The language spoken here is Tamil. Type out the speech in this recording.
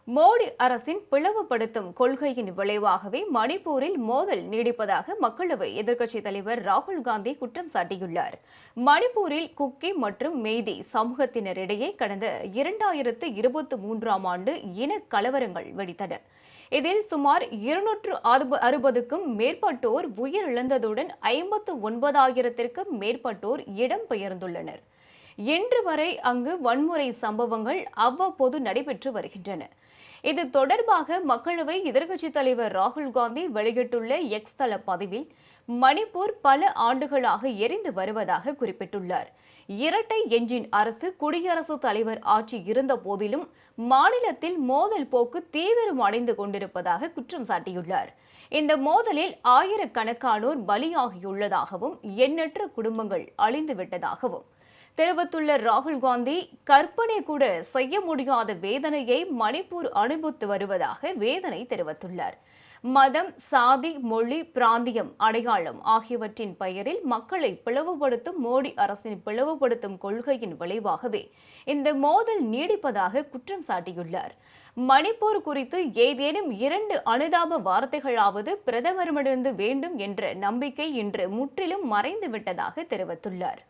மோடி அரசின் பிளவுபடுத்தும் கொள்கையின் விளைவாகவே மணிப்பூரில் மோதல் நீடிப்பதாக மக்களவை எதிர்க்கட்சித் தலைவர் ராகுல் காந்தி குற்றம் சாட்டியுள்ளார். மணிப்பூரில் குக்கி மற்றும் மெய்தி சமூகத்தினரிடையே கடந்த 2023ஆம் ஆண்டு இன கலவரங்கள் வெடித்தன. இதில் சுமார் 260க்கும் மேற்பட்டோர் உயிரிழந்ததுடன் 59,000க்கும் மேற்பட்டோர் இடம்பெயர்ந்துள்ளனர். இன்று வரை அங்கு வன்முறை சம்பவங்கள் அவ்வப்போது நடைபெற்று வருகின்றன. இது தொடர்பாக மக்களவை எதிர்க்கட்சித் தலைவர் ராகுல் காந்தி வெளியிட்டுள்ள எக்ஸ் தள பதிவில் மணிப்பூர் பல ஆண்டுகளாக எரிந்து வருவதாக குறிப்பிட்டுள்ளார். இரட்டை எஞ்சின் அரசு குடியரசுத் தலைவர் ஆட்சி இருந்த போதிலும் மாநிலத்தில் மோதல் போக்கு தீவிரமடைந்து கொண்டிருப்பதாக குற்றம் சாட்டியுள்ளார். இந்த மோதலில் ஆயிரக்கணக்கானோர் பலியாகியுள்ளதாகவும் எண்ணற்ற குடும்பங்கள் அழிந்துவிட்டதாகவும் தெரிவித்துள்ள ராகுல் காந்தி, கற்பனை கூட செய்ய முடியாத வேதனையை மணிப்பூர் அனுபவித்து வருவதாக வேதனை தெரிவித்துள்ளார். மதம், சாதி, மொழி, பிராந்தியம், அடையாளம் ஆகியவற்றின் பெயரில் மக்களை பிளவுபடுத்தும் மோடி அரசின் பிளவுபடுத்தும் கொள்கையின் விளைவாகவே இந்த மோதல் நீடிப்பதாக குற்றம் சாட்டியுள்ளார். மணிப்பூர் குறித்து ஏதேனும் 2 அனுதாப வார்த்தைகளாவது பிரதமரிடமிருந்து வேண்டும் என்ற நம்பிக்கை இன்று முற்றிலும் மறைந்துவிட்டதாக தெரிவித்துள்ளார்.